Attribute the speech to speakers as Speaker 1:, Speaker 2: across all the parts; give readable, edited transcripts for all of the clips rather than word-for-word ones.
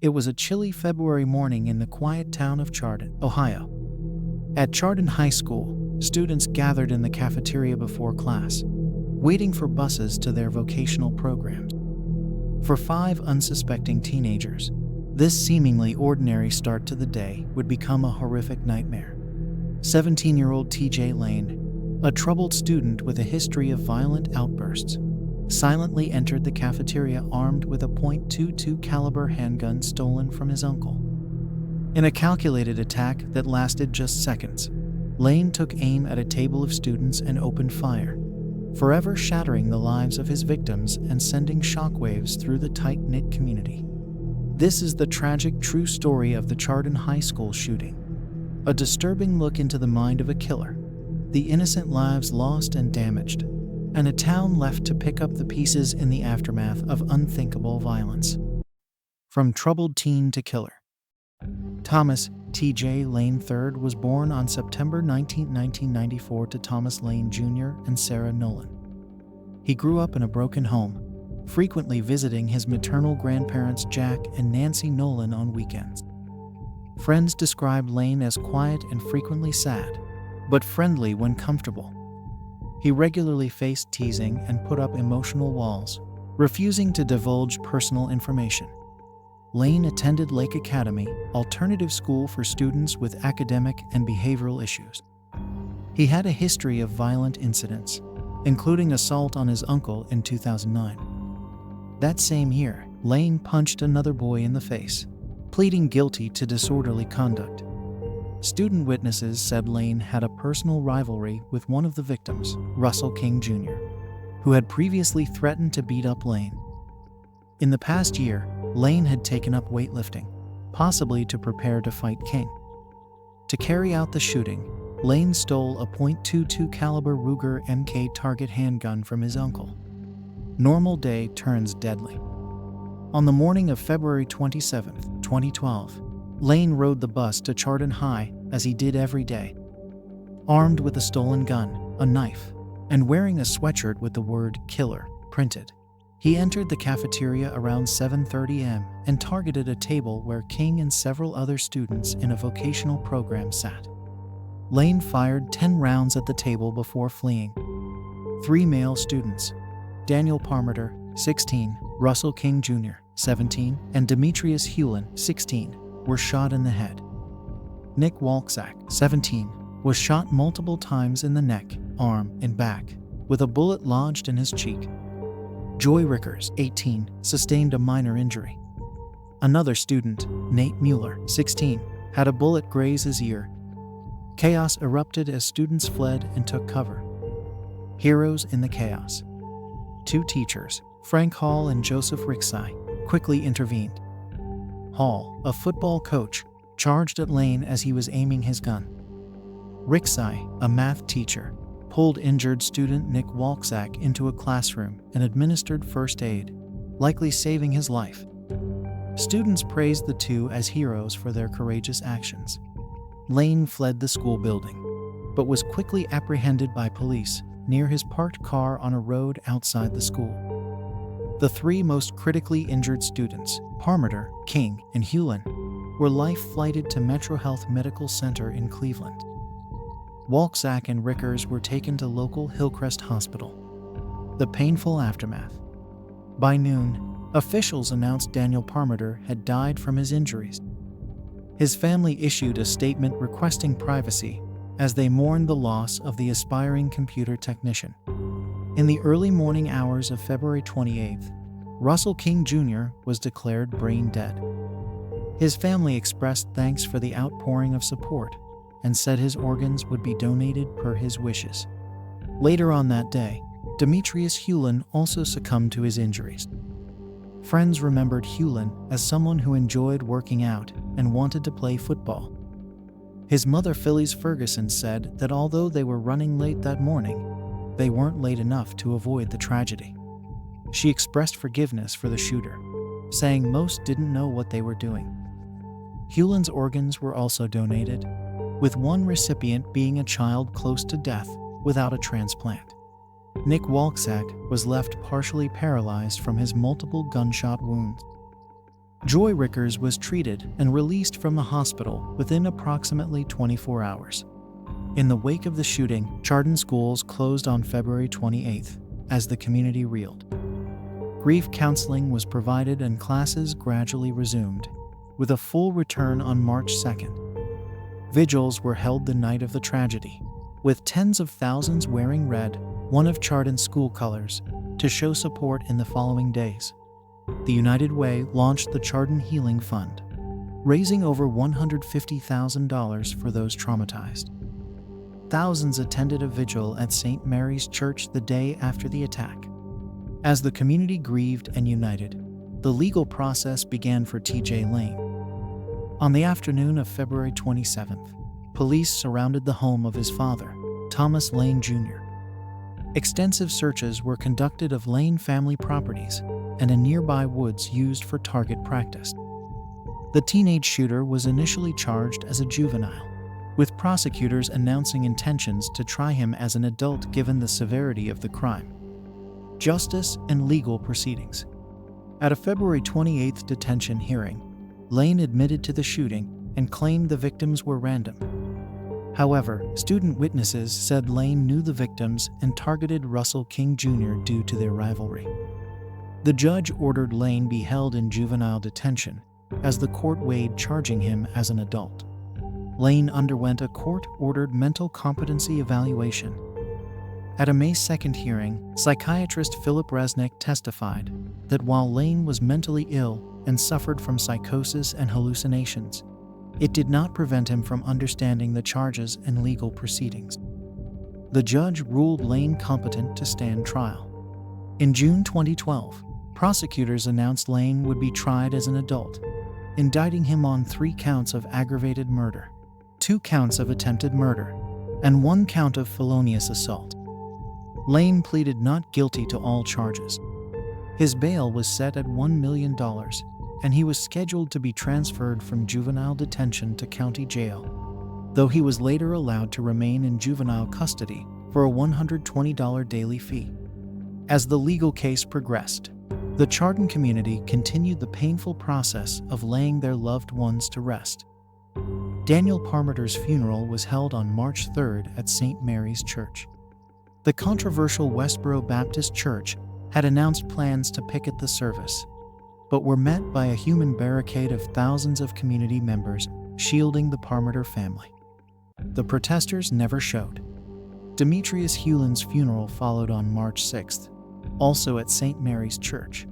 Speaker 1: It was a chilly February morning in the quiet town of Chardon, Ohio. At Chardon High School, students gathered in the cafeteria before class, waiting for buses to their vocational programs. For 5 unsuspecting teenagers, this seemingly ordinary start to the day would become a horrific nightmare. 17-year-old TJ Lane, a troubled student with a history of violent outbursts, silently entered the cafeteria armed with a .22 caliber handgun stolen from his uncle. In a calculated attack that lasted just seconds, Lane took aim at a table of students and opened fire, forever shattering the lives of his victims and sending shockwaves through the tight-knit community. This is the tragic true story of the Chardon High School shooting. A disturbing look into the mind of a killer, the innocent lives lost and damaged, and a town left to pick up the pieces in the aftermath of unthinkable violence. From troubled teen to killer. Thomas T.J. Lane III was born on September 19, 1994 to Thomas Lane Jr. and Sarah Nolan. He grew up in a broken home, frequently visiting his maternal grandparents Jack and Nancy Nolan on weekends. Friends described Lane as quiet and frequently sad, but friendly when comfortable. He regularly faced teasing and put up emotional walls, refusing to divulge personal information. Lane attended Lake Academy, alternative school for students with academic and behavioral issues. He had a history of violent incidents, including assault on his uncle in 2009. That same year, Lane punched another boy in the face, pleading guilty to disorderly conduct. Student witnesses said Lane had a personal rivalry with one of the victims, Russell King Jr., who had previously threatened to beat up Lane. In the past year, Lane had taken up weightlifting, possibly to prepare to fight King. To carry out the shooting, Lane stole a .22 caliber Ruger MK Target handgun from his uncle. Normal day turns deadly. On the morning of February 27, 2012, Lane rode the bus to Chardon High, as he did every day. Armed with a stolen gun, a knife, and wearing a sweatshirt with the word "killer" printed, he entered the cafeteria around 7:30 a.m. and targeted a table where King and several other students in a vocational program sat. Lane fired 10 rounds at the table before fleeing. 3 male students, Daniel Parmenter, 16, Russell King Jr., 17, and Demetrius Hewlin, 16, were shot in the head. Nick Walczak, 17, was shot multiple times in the neck, arm, and back, with a bullet lodged in his cheek. Joy Rickers, 18, sustained a minor injury. Another student, Nate Mueller, 16, had a bullet graze his ear. Chaos erupted as students fled and took cover. Heroes in the chaos. 2 teachers, Frank Hall and Joseph Rixai, quickly intervened. Hall, a football coach, charged at Lane as he was aiming his gun. Rixai, a math teacher, pulled injured student Nick Walczak into a classroom and administered first aid, likely saving his life. Students praised the two as heroes for their courageous actions. Lane fled the school building, but was quickly apprehended by police near his parked car on a road outside the school. The 3 most critically injured students, Parmenter, King, and Hewlin, were life-flighted to Metro Health Medical Center in Cleveland. Walczak and Rickers were taken to local Hillcrest Hospital. The painful aftermath. By noon, officials announced Daniel Parmenter had died from his injuries. His family issued a statement requesting privacy as they mourned the loss of the aspiring computer technician. In the early morning hours of February 28th, Russell King Jr. was declared brain dead. His family expressed thanks for the outpouring of support and said his organs would be donated per his wishes. Later on that day, Demetrius Hewlin also succumbed to his injuries. Friends remembered Hewlin as someone who enjoyed working out and wanted to play football. His mother, Phyllis Ferguson, said that although they were running late that morning, they weren't late enough to avoid the tragedy. She expressed forgiveness for the shooter, saying most didn't know what they were doing. Hewlin's organs were also donated, with one recipient being a child close to death without a transplant. Nick Walczak was left partially paralyzed from his multiple gunshot wounds. Joy Rickers was treated and released from the hospital within approximately 24 hours. In the wake of the shooting, Chardon schools closed on February 28th as the community reeled. Grief counseling was provided and classes gradually resumed, with a full return on March 2nd. Vigils were held the night of the tragedy, with tens of thousands wearing red, one of Chardon's school colors, to show support in the following days. The United Way launched the Chardon Healing Fund, raising over $150,000 for those traumatized. Thousands attended a vigil at St. Mary's Church the day after the attack. As the community grieved and united, the legal process began for T.J. Lane. On the afternoon of February 27th, police surrounded the home of his father, Thomas Lane Jr. Extensive searches were conducted of Lane family properties and a nearby woods used for target practice. The teenage shooter was initially charged as a juvenile, with prosecutors announcing intentions to try him as an adult given the severity of the crime. Justice and legal proceedings. At a February 28th detention hearing, Lane admitted to the shooting and claimed the victims were random. However, student witnesses said Lane knew the victims and targeted Russell King Jr. due to their rivalry. The judge ordered Lane be held in juvenile detention as the court weighed charging him as an adult. Lane underwent a court-ordered mental competency evaluation. At a May 2nd hearing, psychiatrist Philip Resnick testified that while Lane was mentally ill and suffered from psychosis and hallucinations, it did not prevent him from understanding the charges and legal proceedings. The judge ruled Lane competent to stand trial. In June 2012, prosecutors announced Lane would be tried as an adult, indicting him on 3 counts of aggravated murder, 2 counts of attempted murder, and 1 count of felonious assault. Lane pleaded not guilty to all charges. His bail was set at $1 million, and he was scheduled to be transferred from juvenile detention to county jail, though he was later allowed to remain in juvenile custody for a $120 daily fee. As the legal case progressed, the Chardon community continued the painful process of laying their loved ones to rest. Daniel Parmiter's funeral was held on March 3rd at St. Mary's Church. The controversial Westboro Baptist Church had announced plans to picket the service, but were met by a human barricade of thousands of community members shielding the Parmiter family. The protesters never showed. Demetrius Hewlin's funeral followed on March 6th, also at St. Mary's Church.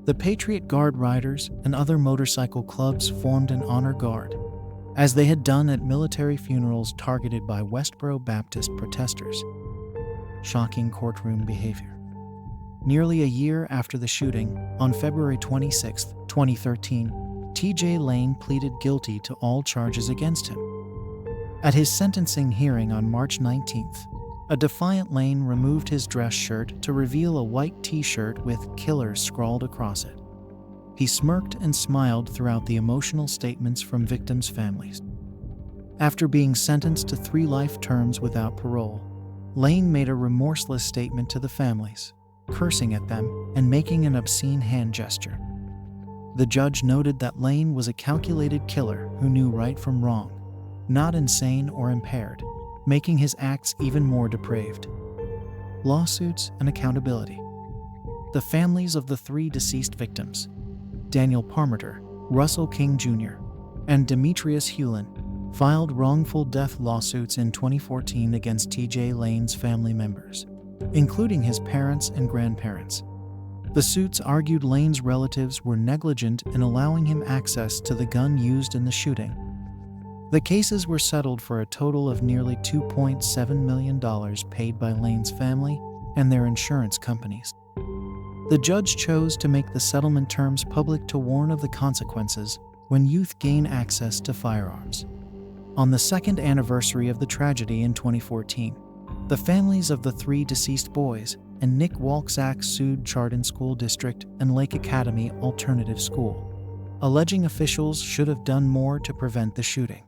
Speaker 1: The Patriot Guard riders and other motorcycle clubs formed an honor guard, as they had done at military funerals targeted by Westboro Baptist protesters. Shocking courtroom behavior. Nearly a year after the shooting, on February 26, 2013, T.J. Lane pleaded guilty to all charges against him. At his sentencing hearing on March 19th, a defiant Lane removed his dress shirt to reveal a white t-shirt with "Killer" scrawled across it. He smirked and smiled throughout the emotional statements from victims' families. After being sentenced to 3 life terms without parole, Lane made a remorseless statement to the families, cursing at them and making an obscene hand gesture. The judge noted that Lane was a calculated killer who knew right from wrong, not insane or impaired, making his acts even more depraved. Lawsuits and accountability. The families of the 3 deceased victims, Daniel Parmiter, Russell King Jr., and Demetrius Hewlin, filed wrongful death lawsuits in 2014 against T.J. Lane's family members, including his parents and grandparents. The suits argued Lane's relatives were negligent in allowing him access to the gun used in the shooting. The cases were settled for a total of nearly $2.7 million paid by Lane's family and their insurance companies. The judge chose to make the settlement terms public to warn of the consequences when youth gain access to firearms. On the 2nd anniversary of the tragedy in 2014, the families of the 3 deceased boys and Nick Walczak sued Chardon School District and Lake Academy Alternative School, alleging officials should have done more to prevent the shooting.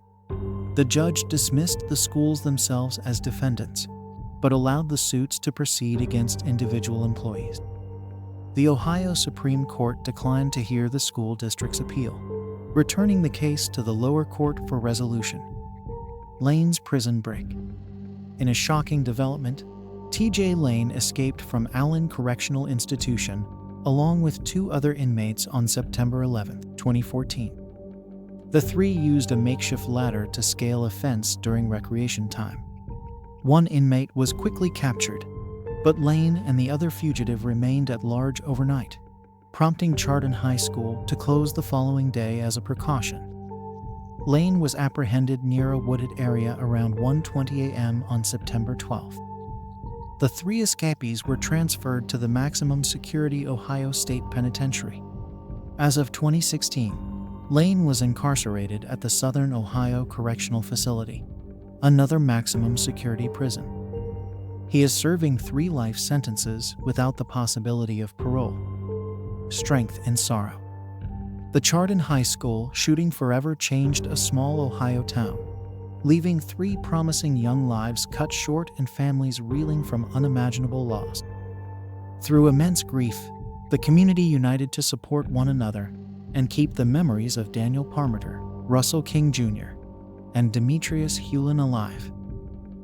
Speaker 1: The judge dismissed the schools themselves as defendants, but allowed the suits to proceed against individual employees. the Ohio Supreme Court declined to hear the school district's appeal, returning the case to the lower court for resolution. Lane's prison break. In a shocking development, T.J. Lane escaped from Allen Correctional Institution along with 2 other inmates on September 11, 2014. The 3 used a makeshift ladder to scale a fence during recreation time. 1 inmate was quickly captured, but Lane and the other fugitive remained at large overnight, prompting Chardon High School to close the following day as a precaution. Lane was apprehended near a wooded area around 1:20 a.m. on September 12. The 3 escapees were transferred to the maximum security Ohio State Penitentiary. As of 2016, Lane was incarcerated at the Southern Ohio Correctional Facility, another maximum security prison. He is serving 3 life sentences without the possibility of parole. Strength in sorrow. The Chardon High School shooting forever changed a small Ohio town, leaving 3 promising young lives cut short and families reeling from unimaginable loss. Through immense grief, the community united to support one another and keep the memories of Daniel Parmenter, Russell King Jr., and Demetrius Hewlin alive.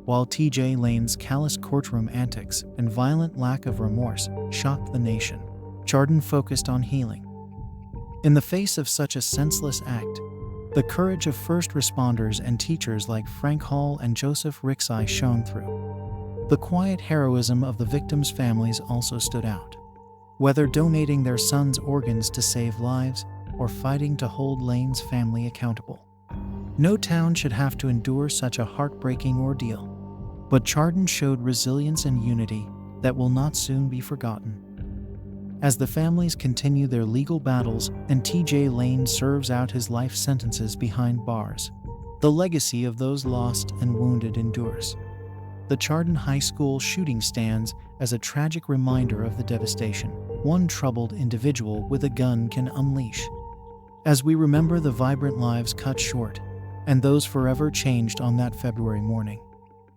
Speaker 1: While T.J. Lane's callous courtroom antics and violent lack of remorse shocked the nation, Chardon focused on healing. In the face of such a senseless act, the courage of first responders and teachers like Frank Hall and Joseph Rixey shone through. The quiet heroism of the victims' families also stood out. Whether donating their sons' organs to save lives or fighting to hold Lane's family accountable. No town should have to endure such a heartbreaking ordeal, but Chardon showed resilience and unity that will not soon be forgotten. As the families continue their legal battles and T.J. Lane serves out his life sentences behind bars, the legacy of those lost and wounded endures. The Chardon High School shooting stands as a tragic reminder of the devastation one troubled individual with a gun can unleash. As we remember the vibrant lives cut short and those forever changed on that February morning,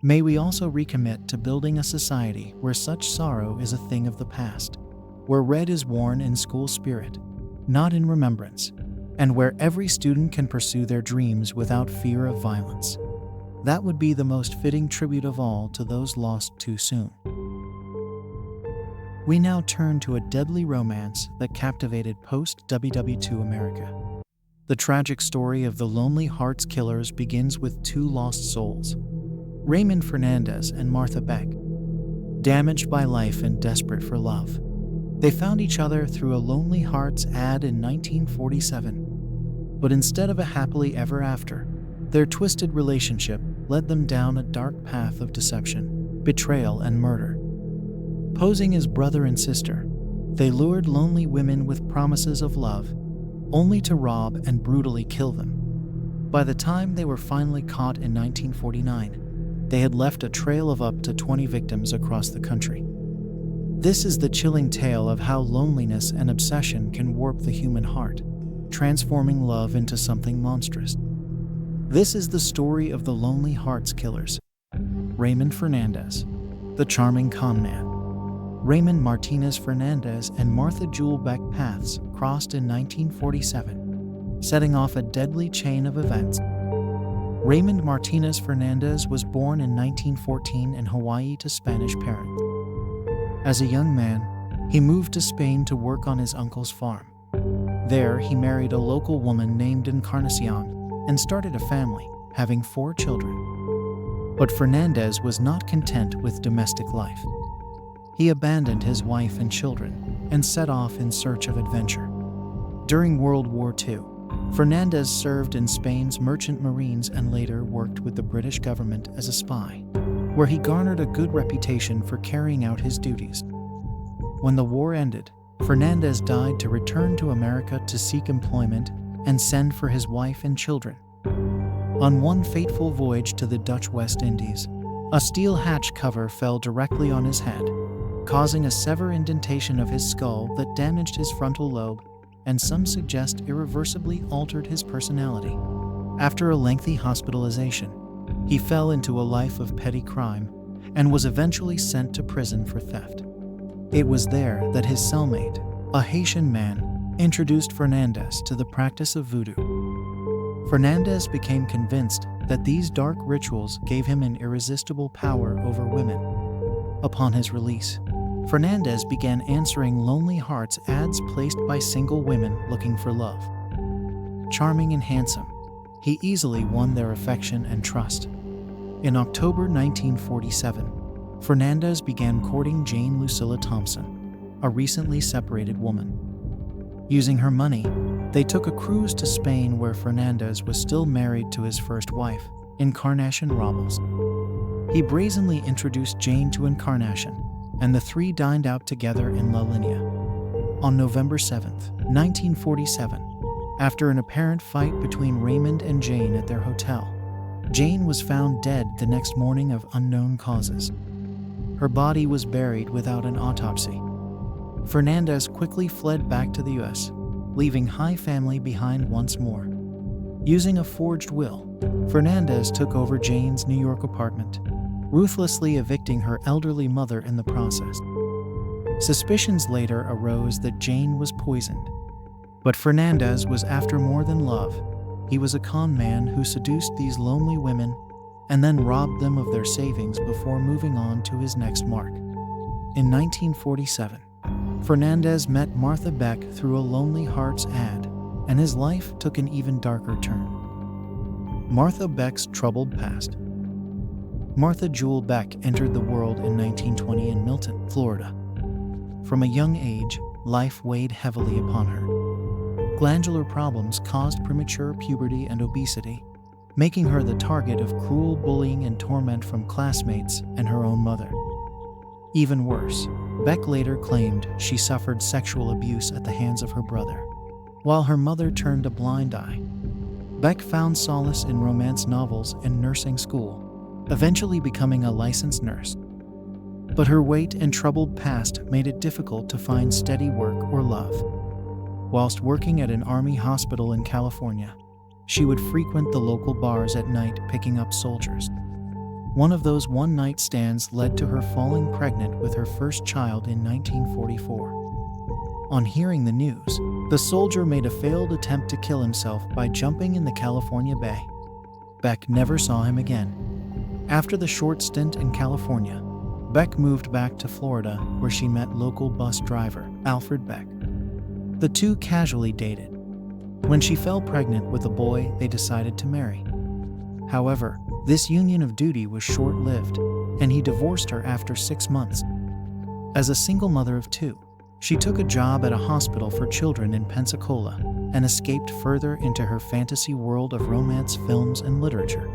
Speaker 1: may we also recommit to building a society where such sorrow is a thing of the past, where red is worn in school spirit, not in remembrance, and where every student can pursue their dreams without fear of violence. That would be the most fitting tribute of all to those lost too soon. We now turn to a deadly romance that captivated post-WW2 America. The tragic story of the Lonely Hearts Killers begins with 2 lost souls, Raymond Fernandez and Martha Beck. Damaged by life and desperate for love, they found each other through a Lonely Hearts ad in 1947. But instead of a happily ever after, their twisted relationship led them down a dark path of deception, betrayal, and murder. Posing as brother and sister, they lured lonely women with promises of love, only to rob and brutally kill them. By the time they were finally caught in 1949, they had left a trail of up to 20 victims across the country. This is the chilling tale of how loneliness and obsession can warp the human heart, transforming love into something monstrous. This is the story of the Lonely Hearts Killers. Raymond Fernandez, the charming con man. Raymond Martinez Fernandez and Martha Jewel Beck paths crossed in 1947, setting off a deadly chain of events. Raymond Martinez Fernandez was born in 1914 in Hawaii to Spanish parents. As a young man, he moved to Spain to work on his uncle's farm. There, he married a local woman named Encarnacion and started a family, having 4 children. But Fernandez was not content with domestic life. He abandoned his wife and children and set off in search of adventure. During World War II, Fernandez served in Spain's merchant marines and later worked with the British government as a spy, where he garnered a good reputation for carrying out his duties. When the war ended, Fernandez died to return to America to seek employment and send for his wife and children. On one fateful voyage to the Dutch West Indies, a steel hatch cover fell directly on his head, causing a severe indentation of his skull that damaged his frontal lobe and some suggest irreversibly altered his personality. After a lengthy hospitalization, he fell into a life of petty crime and was eventually sent to prison for theft. It was there that his cellmate, a Haitian man, introduced Fernandez to the practice of voodoo. Fernandez became convinced that these dark rituals gave him an irresistible power over women. Upon his release, Fernandez began answering Lonely Hearts ads placed by single women looking for love. Charming and handsome, he easily won their affection and trust. In October 1947, Fernandez began courting Jane Lucilla Thompson, a recently separated woman. Using her money, they took a cruise to Spain where Fernandez was still married to his first wife, Encarnacion Robles. He brazenly introduced Jane to Encarnacion, and the three dined out together in La Linea. On November 7, 1947, after an apparent fight between Raymond and Jane at their hotel, Jane was found dead the next morning of unknown causes. Her body was buried without an autopsy. Fernandez quickly fled back to the U.S., leaving High family behind once more. Using a forged will, Fernandez took over Jane's New York apartment, ruthlessly evicting her elderly mother in the process. Suspicions later arose that Jane was poisoned. But Fernandez was after more than love. He was a con man who seduced these lonely women and then robbed them of their savings before moving on to his next mark. In 1947, Fernandez met Martha Beck through a Lonely Hearts ad, and his life took an even darker turn. Martha Beck's troubled past. Martha Jewel Beck entered the world in 1920 in Milton, Florida. From a young age, life weighed heavily upon her. Glandular problems caused premature puberty and obesity, making her the target of cruel bullying and torment from classmates and her own mother. Even worse, Beck later claimed she suffered sexual abuse at the hands of her brother. While her mother turned a blind eye, Beck found solace in romance novels and nursing school, eventually becoming a licensed nurse. But her weight and troubled past made it difficult to find steady work or love. Whilst working at an army hospital in California, she would frequent the local bars at night picking up soldiers. One of those one-night stands led to her falling pregnant with her first child in 1944. On hearing the news, the soldier made a failed attempt to kill himself by jumping in the California Bay. Beck never saw him again. After the short stint in California, Beck moved back to Florida where she met local bus driver Alfred Beck. The two casually dated. When she fell pregnant with a boy, they decided to marry. However, this union of duty was short-lived, and he divorced her after 6 months. As a single mother of two, she took a job at a hospital for children in Pensacola and escaped further into her fantasy world of romance films and literature.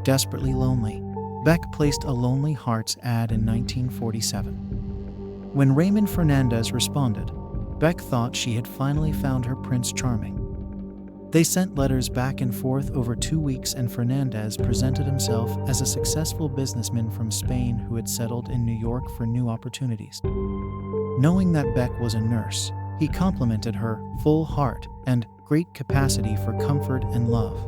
Speaker 1: Desperately lonely, Beck placed a Lonely Hearts ad in 1947. When Raymond Fernandez responded, Beck thought she had finally found her Prince Charming. They sent letters back and forth over 2 weeks, and Fernandez presented himself as a successful businessman from Spain who had settled in New York for new opportunities. Knowing that Beck was a nurse, he complimented her full heart and great capacity for comfort and love.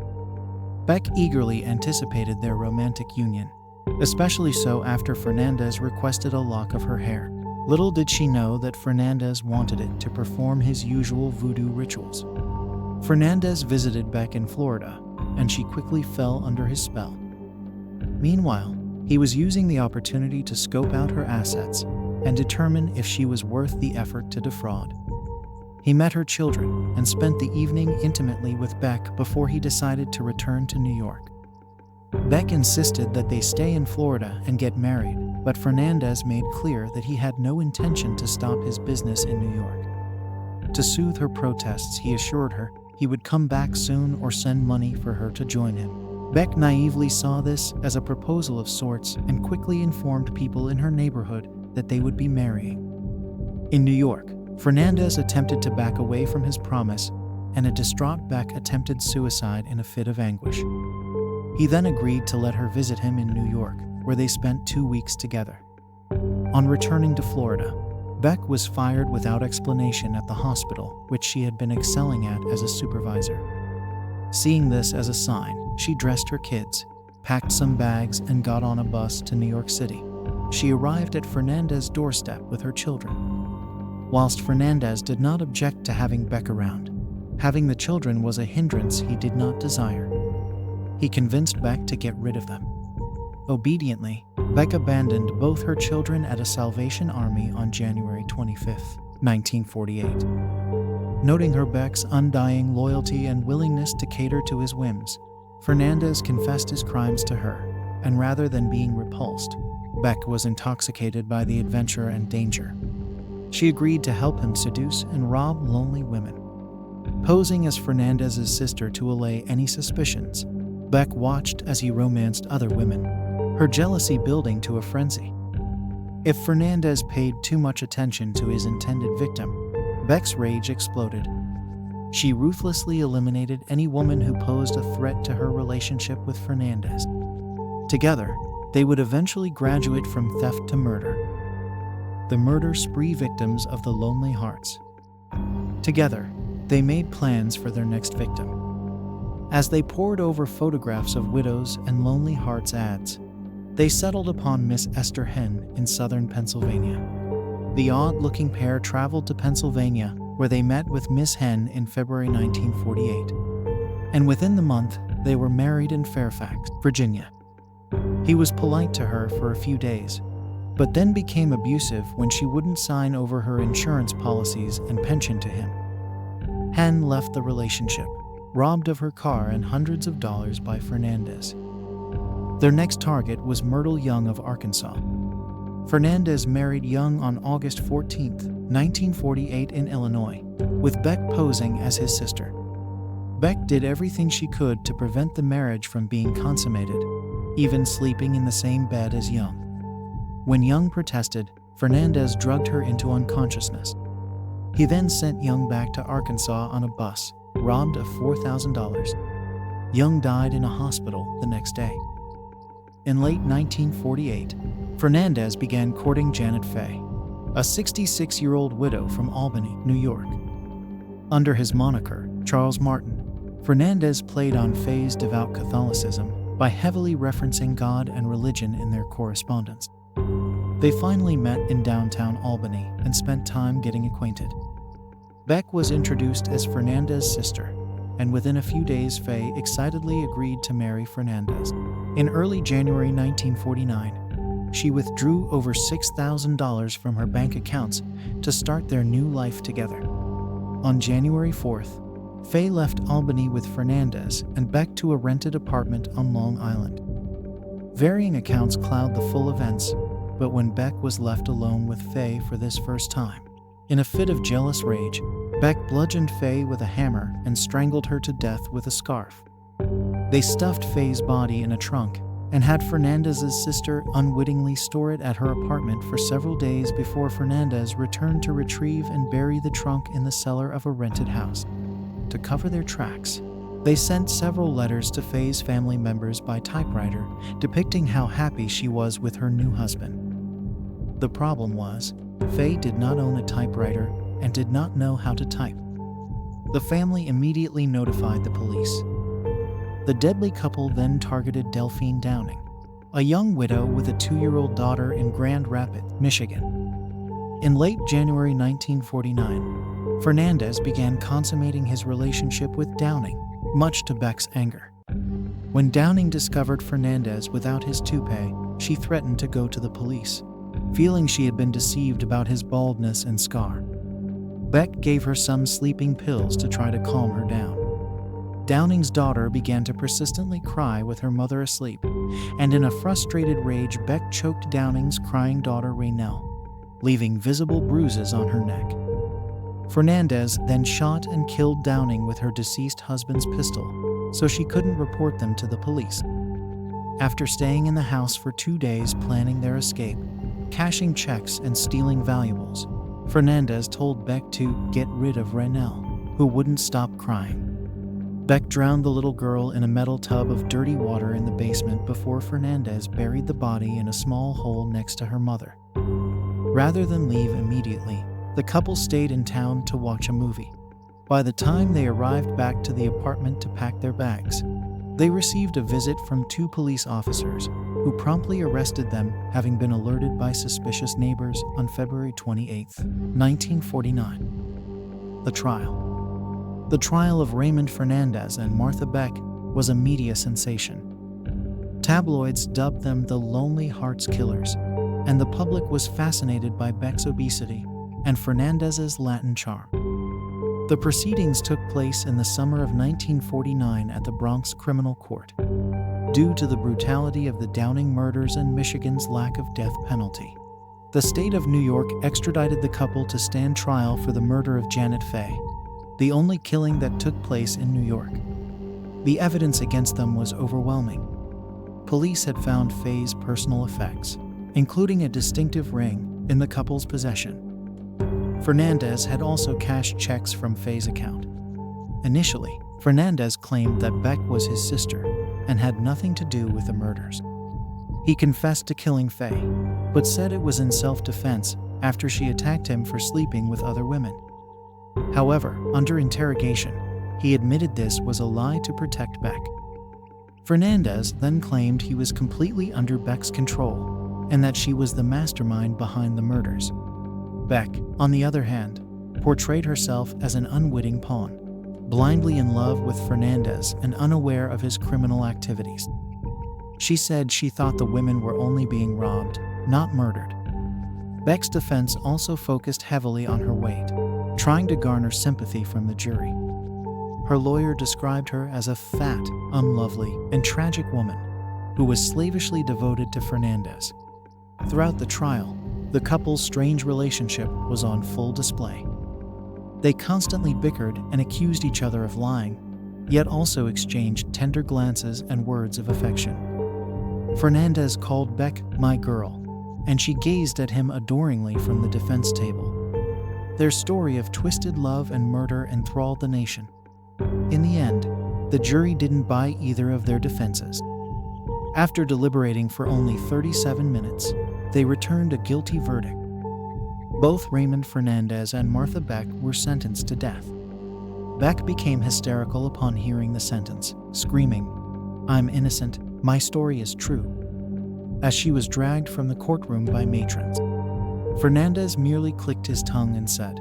Speaker 1: Beck eagerly anticipated their romantic union, especially so after Fernandez requested a lock of her hair. Little did she know that Fernandez wanted it to perform his usual voodoo rituals. Fernandez visited Beck in Florida, and she quickly fell under his spell. Meanwhile, he was using the opportunity to scope out her assets and determine if she was worth the effort to defraud. He met her children and spent the evening intimately with Beck before he decided to return to New York. Beck insisted that they stay in Florida and get married, but Fernandez made clear that he had no intention to stop his business in New York. To soothe her protests, he assured her he would come back soon or send money for her to join him. Beck naively saw this as a proposal of sorts and quickly informed people in her neighborhood that they would be marrying. In New York, Fernandez attempted to back away from his promise, and a distraught Beck attempted suicide in a fit of anguish. He then agreed to let her visit him in New York, where they spent 2 weeks together. On returning to Florida, Beck was fired without explanation at the hospital, which she had been excelling at as a supervisor. Seeing this as a sign, she dressed her kids, packed some bags, and got on a bus to New York City. she arrived at Fernandez's doorstep with her children. Whilst Fernandez did not object to having Beck around, having the children was a hindrance he did not desire. He convinced Beck to get rid of them. Obediently, Beck abandoned both her children at a Salvation Army on January 25, 1948. Noting her Beck's undying loyalty and willingness to cater to his whims, Fernandez confessed his crimes to her, and rather than being repulsed, Beck was intoxicated by the adventure and danger. She agreed to help him seduce and rob lonely women. Posing as Fernandez's sister to allay any suspicions, Beck watched as he romanced other women, her jealousy building to a frenzy. If Fernandez paid too much attention to his intended victim, Beck's rage exploded. She ruthlessly eliminated any woman who posed a threat to her relationship with Fernandez. Together, they would eventually graduate from theft to murder. The murder spree victims of the Lonely Hearts. Together, they made plans for their next victim. As they pored over photographs of widows and Lonely Hearts ads, they settled upon Miss Esther Henn in southern Pennsylvania. The odd-looking pair traveled to Pennsylvania, where they met with Miss Henn in February 1948. And within the month, they were married in Fairfax, Virginia. He was polite to her for a few days, but then became abusive when she wouldn't sign over her insurance policies and pension to him. Henn left the relationship, robbed of her car and hundreds of dollars by Fernandez. Their next target was Myrtle Young of Arkansas. Fernandez married Young on August 14, 1948 in Illinois, with Beck posing as his sister. Beck did everything she could to prevent the marriage from being consummated, even sleeping in the same bed as Young. When Young protested, Fernandez drugged her into unconsciousness. He then sent Young back to Arkansas on a bus, robbed of $4,000. Young died in a hospital the next day. In late 1948, Fernandez began courting Janet Fay, a 66-year-old widow from Albany, New York. Under his moniker, Charles Martin, Fernandez played on Fay's devout Catholicism by heavily referencing God and religion in their correspondence. They finally met in downtown Albany and spent time getting acquainted. Beck was introduced as Fernandez's sister, and within a few days Fay excitedly agreed to marry Fernandez. In early January 1949, she withdrew over $6,000 from her bank accounts to start their new life together. On January 4th, Fay left Albany with Fernandez and Beck to a rented apartment on Long Island. Varying accounts cloud the full events, but when Beck was left alone with Fay for this first time, in a fit of jealous rage, Beck bludgeoned Fay with a hammer and strangled her to death with a scarf. They stuffed Fay's body in a trunk and had Fernandez's sister unwittingly store it at her apartment for several days before Fernandez returned to retrieve and bury the trunk in the cellar of a rented house. To cover their tracks, they sent several letters to Fay's family members by typewriter depicting how happy she was with her new husband. The problem was, Fay did not own a typewriter and did not know how to type. The family immediately notified the police. The deadly couple then targeted Delphine Downing, a young widow with a 2-year-old daughter in Grand Rapids, Michigan. In late January 1949, Fernandez began consummating his relationship with Downing, much to Beck's anger. When Downing discovered Fernandez without his toupee, she threatened to go to the police, feeling she had been deceived about his baldness and scar. Beck gave her some sleeping pills to try to calm her down. Downing's daughter began to persistently cry with her mother asleep, and in a frustrated rage, Beck choked Downing's crying daughter Raynell, leaving visible bruises on her neck. Fernandez then shot and killed Downing with her deceased husband's pistol, so she couldn't report them to the police. After staying in the house for 2 days planning their escape, cashing checks and stealing valuables, Fernandez told Beck to get rid of Raynell, who wouldn't stop crying. Beck drowned the little girl in a metal tub of dirty water in the basement before Fernandez buried the body in a small hole next to her mother. Rather than leave immediately, the couple stayed in town to watch a movie. By the time they arrived back to the apartment to pack their bags, they received a visit from 2 police officers who promptly arrested them, having been alerted by suspicious neighbors on February 28, 1949. The trial. The trial of Raymond Fernandez and Martha Beck was a media sensation. Tabloids dubbed them the Lonely Hearts Killers, and the public was fascinated by Beck's obesity and Fernandez's Latin charm. The proceedings took place in the summer of 1949 at the Bronx Criminal Court. Due to the brutality of the Downing murders and Michigan's lack of death penalty, the state of New York extradited the couple to stand trial for the murder of Janet Faye, the only killing that took place in New York. The evidence against them was overwhelming. Police had found Faye's personal effects, including a distinctive ring, in the couple's possession. Fernandez had also cashed checks from Faye's account. Initially, Fernandez claimed that Beck was his sister and had nothing to do with the murders. He confessed to killing Faye, but said it was in self-defense after she attacked him for sleeping with other women. However, under interrogation, he admitted this was a lie to protect Beck. Fernandez then claimed he was completely under Beck's control and that she was the mastermind behind the murders. Beck, on the other hand, portrayed herself as an unwitting pawn, blindly in love with Fernandez and unaware of his criminal activities. She said she thought the women were only being robbed, not murdered. Beck's defense also focused heavily on her weight, trying to garner sympathy from the jury. Her lawyer described her as a fat, unlovely, and tragic woman who was slavishly devoted to Fernandez. Throughout the trial, the couple's strange relationship was on full display. They constantly bickered and accused each other of lying, yet also exchanged tender glances and words of affection. Fernandez called Beck "my girl," and she gazed at him adoringly from the defense table. Their story of twisted love and murder enthralled the nation. In the end, the jury didn't buy either of their defenses. After deliberating for only 37 minutes, they returned a guilty verdict. Both Raymond Fernandez and Martha Beck were sentenced to death. Beck became hysterical upon hearing the sentence, screaming, "I'm innocent, my story is true," as she was dragged from the courtroom by matrons. Fernandez merely clicked his tongue and said,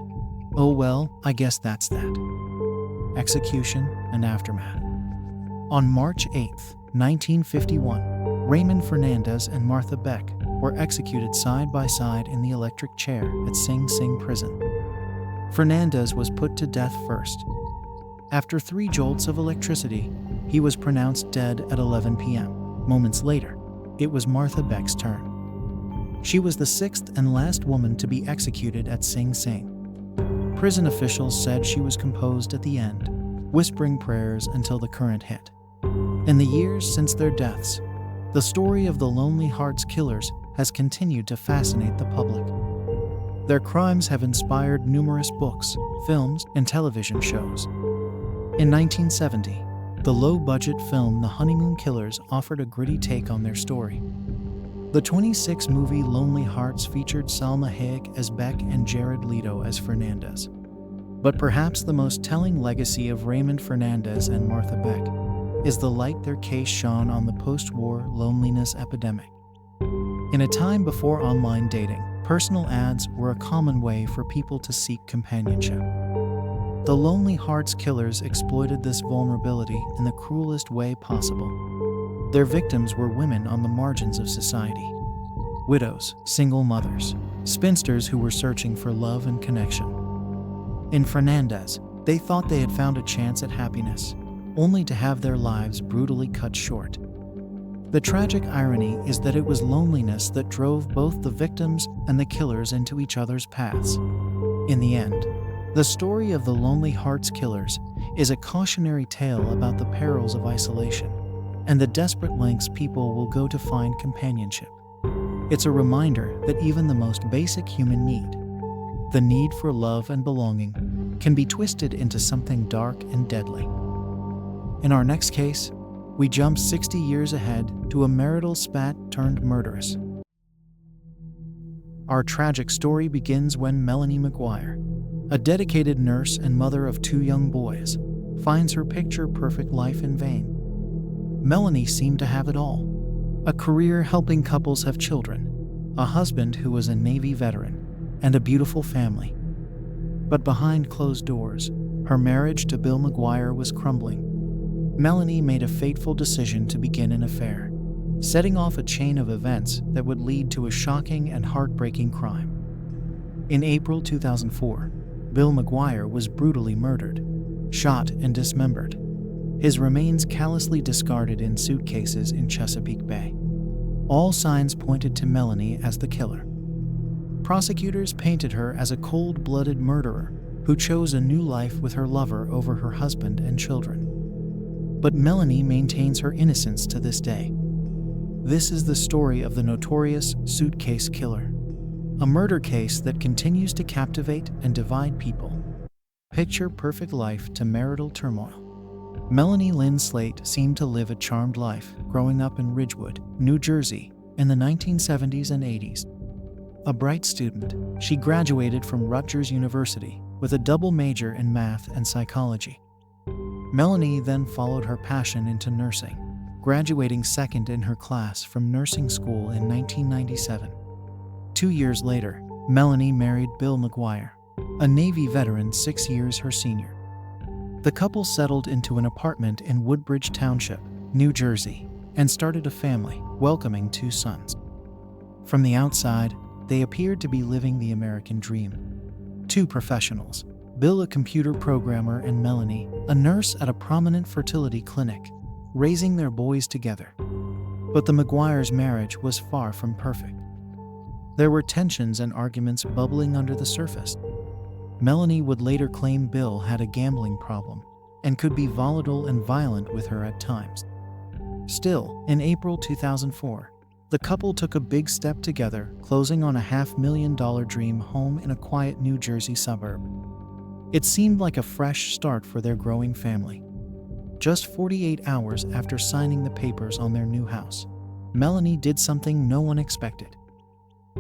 Speaker 1: "Oh well, I guess that's that." Execution and aftermath. On March 8, 1951, Raymond Fernandez and Martha Beck were executed side by side in the electric chair at Sing Sing prison. Fernandez was put to death first. After 3 jolts of electricity, he was pronounced dead at 11 p.m. Moments later, it was Martha Beck's turn. She was the 6th and last woman to be executed at Sing Sing. Prison officials said she was composed at the end, whispering prayers until the current hit. In the years since their deaths, the story of the Lonely Hearts Killers has continued to fascinate the public. Their crimes have inspired numerous books, films, and television shows. In 1970, the low-budget film The Honeymoon Killers offered a gritty take on their story. The 26-movie Lonely Hearts featured Salma Hayek as Beck and Jared Leto as Fernandez. But perhaps the most telling legacy of Raymond Fernandez and Martha Beck is the light their case shone on the post-war loneliness epidemic. In a time before online dating, personal ads were a common way for people to seek companionship. The Lonely Hearts Killers exploited this vulnerability in the cruelest way possible. Their victims were women on the margins of society. Widows, single mothers, spinsters who were searching for love and connection. In Fernandez, they thought they had found a chance at happiness, only to have their lives brutally cut short. The tragic irony is that it was loneliness that drove both the victims and the killers into each other's paths. In the end, the story of the Lonely Hearts Killers is a cautionary tale about the perils of isolation and the desperate lengths people will go to find companionship. It's a reminder that even the most basic human need, the need for love and belonging, can be twisted into something dark and deadly. In our next case, we jump 60 years ahead to a marital spat turned murderess. Our tragic story begins when Melanie McGuire, a dedicated nurse and mother of 2 young boys, finds her picture-perfect life in vain. Melanie seemed to have it all: a career helping couples have children, a husband who was a Navy veteran, and a beautiful family. But behind closed doors, her marriage to Bill McGuire was crumbling. Melanie made a fateful decision to begin an affair, setting off a chain of events that would lead to a shocking and heartbreaking crime. In April 2004, Bill McGuire was brutally murdered, shot and dismembered, his remains callously discarded in suitcases in Chesapeake Bay. All signs pointed to Melanie as the killer. Prosecutors painted her as a cold-blooded murderer who chose a new life with her lover over her husband and children. But Melanie maintains her innocence to this day. This is the story of the notorious suitcase killer, a murder case that continues to captivate and divide people. Picture perfect life to marital turmoil. Melanie Lynn Slate seemed to live a charmed life growing up in Ridgewood, New Jersey, in the 1970s and 80s. A bright student, she graduated from Rutgers University with a double major in math and psychology. Melanie then followed her passion into nursing, graduating second in her class from nursing school in 1997. 2 years later, Melanie married Bill McGuire, a Navy veteran 6 years her senior. The couple settled into an apartment in Woodbridge Township, New Jersey, and started a family, welcoming 2 sons. From the outside, they appeared to be living the American dream. 2 professionals, Bill a computer programmer and Melanie, a nurse at a prominent fertility clinic, raising their boys together. But the McGuires' marriage was far from perfect. There were tensions and arguments bubbling under the surface. Melanie would later claim Bill had a gambling problem and could be volatile and violent with her at times. Still, in April 2004, the couple took a big step together, closing on a $500,000 dream home in a quiet New Jersey suburb. It seemed like a fresh start for their growing family. Just 48 hours after signing the papers on their new house, Melanie did something no one expected.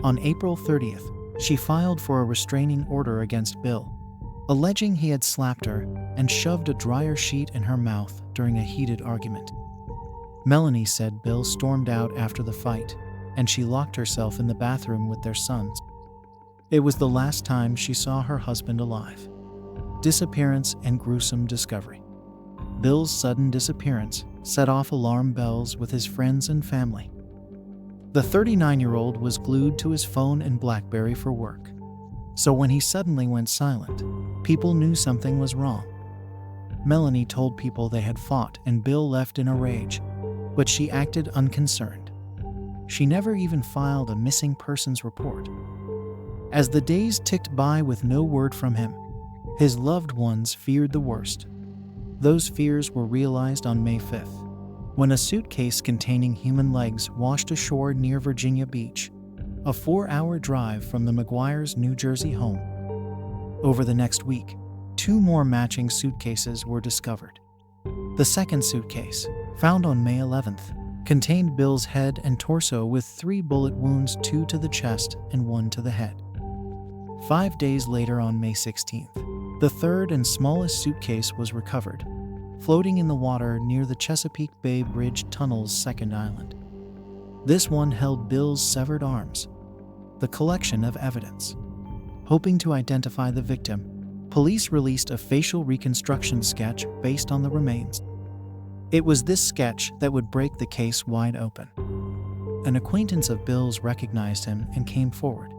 Speaker 1: On April 30th, she filed for a restraining order against Bill, alleging he had slapped her and shoved a dryer sheet in her mouth during a heated argument. Melanie said Bill stormed out after the fight, and she locked herself in the bathroom with their sons. It was the last time she saw her husband alive. Disappearance and gruesome discovery. Bill's sudden disappearance set off alarm bells with his friends and family. The 39-year-old was glued to his phone and BlackBerry for work. So when he suddenly went silent, people knew something was wrong. Melanie told people they had fought and Bill left in a rage, but she acted unconcerned. She never even filed a missing persons report. As the days ticked by with no word from him, his loved ones feared the worst. Those fears were realized on May 5th, when a suitcase containing human legs washed ashore near Virginia Beach, a 4-hour drive from the McGuires' New Jersey home. Over the next week, 2 more matching suitcases were discovered. The second suitcase, found on May 11th, contained Bill's head and torso with 3 bullet wounds, 2 to the chest and 1 to the head. 5 days later, on May 16th, the third and smallest suitcase was recovered, floating in the water near the Chesapeake Bay Bridge Tunnel's second island. This one held Bill's severed arms, the collection of evidence. Hoping to identify the victim, police released a facial reconstruction sketch based on the remains. It was this sketch that would break the case wide open. An acquaintance of Bill's recognized him and came forward.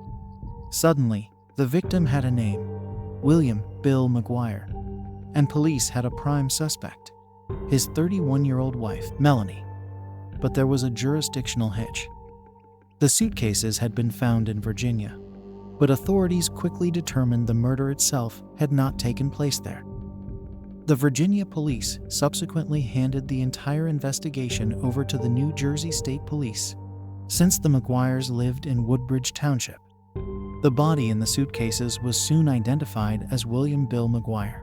Speaker 1: Suddenly, the victim had a name, William Bill McGuire, and police had a prime suspect, his 31-year-old wife, Melanie. But there was a jurisdictional hitch. The suitcases had been found in Virginia, but authorities quickly determined the murder itself had not taken place there. The Virginia police subsequently handed the entire investigation over to the New Jersey State Police, since the McGuires lived in Woodbridge Township. The body in the suitcases was soon identified as William Bill McGuire.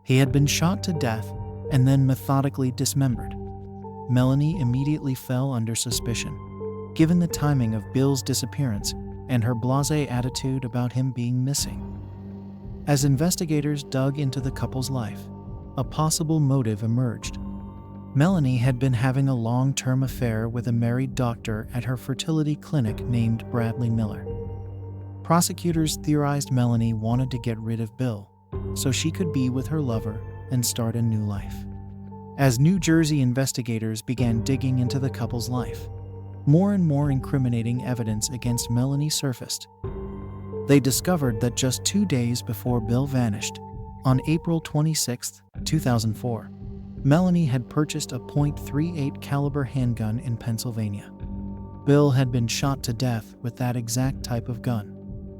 Speaker 1: He had been shot to death and then methodically dismembered. Melanie immediately fell under suspicion, given the timing of Bill's disappearance and her blasé attitude about him being missing. As investigators dug into the couple's life, a possible motive emerged. Melanie had been having a long-term affair with a married doctor at her fertility clinic named Bradley Miller. Prosecutors theorized Melanie wanted to get rid of Bill so she could be with her lover and start a new life. As New Jersey investigators began digging into the couple's life, more and more incriminating evidence against Melanie surfaced. They discovered that just 2 days before Bill vanished, on April 26, 2004, Melanie had purchased a .38 caliber handgun in Pennsylvania. Bill had been shot to death with that exact type of gun,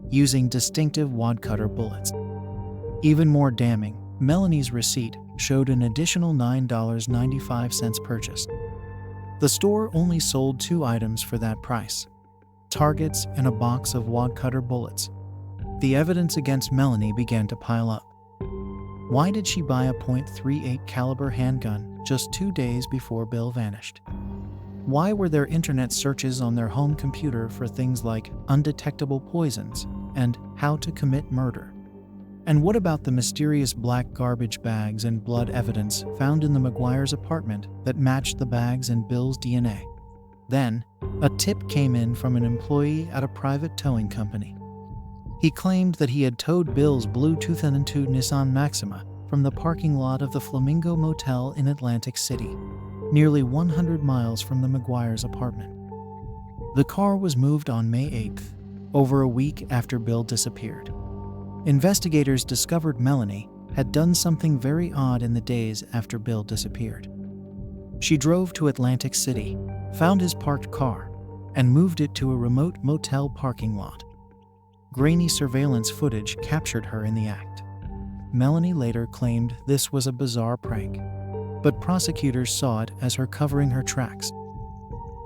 Speaker 1: using distinctive wad-cutter bullets. Even more damning, Melanie's receipt showed an additional $9.95 purchased. The store only sold 2 items for that price: targets and a box of wad-cutter bullets. The evidence against Melanie began to pile up. Why did she buy a .38 caliber handgun just 2 days before Bill vanished? Why were there internet searches on their home computer for things like undetectable poisons and how to commit murder? And what about the mysterious black garbage bags and blood evidence found in the McGuire's apartment that matched the bags and Bill's DNA? Then, a tip came in from an employee at a private towing company. He claimed that he had towed Bill's blue 2002 Nissan Maxima from the parking lot of the Flamingo Motel in Atlantic City, nearly 100 miles from the McGuire's apartment. The car was moved on May 8th, over a week after Bill disappeared. Investigators discovered Melanie had done something very odd in the days after Bill disappeared. She drove to Atlantic City, found his parked car, and moved it to a remote motel parking lot. Grainy surveillance footage captured her in the act. Melanie later claimed this was a bizarre prank, but prosecutors saw it as her covering her tracks.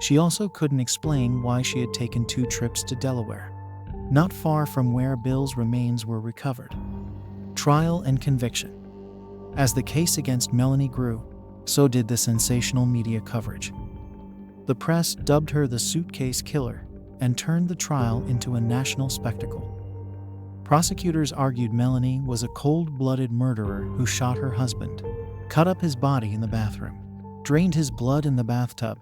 Speaker 1: She also couldn't explain why she had taken 2 trips to Delaware, not far from where Bill's remains were recovered. Trial and conviction. As the case against Melanie grew, so did the sensational media coverage. The press dubbed her the suitcase killer and turned the trial into a national spectacle. Prosecutors argued Melanie was a cold-blooded murderer who shot her husband, cut up his body in the bathroom, drained his blood in the bathtub,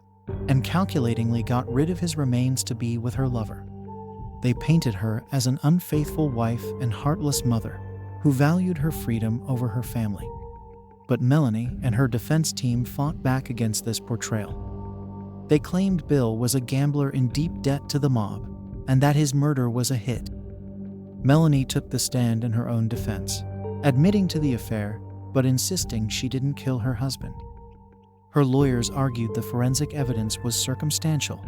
Speaker 1: and calculatingly got rid of his remains to be with her lover. They painted her as an unfaithful wife and heartless mother who valued her freedom over her family. But Melanie and her defense team fought back against this portrayal. They claimed Bill was a gambler in deep debt to the mob and that his murder was a hit. Melanie took the stand in her own defense, admitting to the affair but insisting she didn't kill her husband. Her lawyers argued the forensic evidence was circumstantial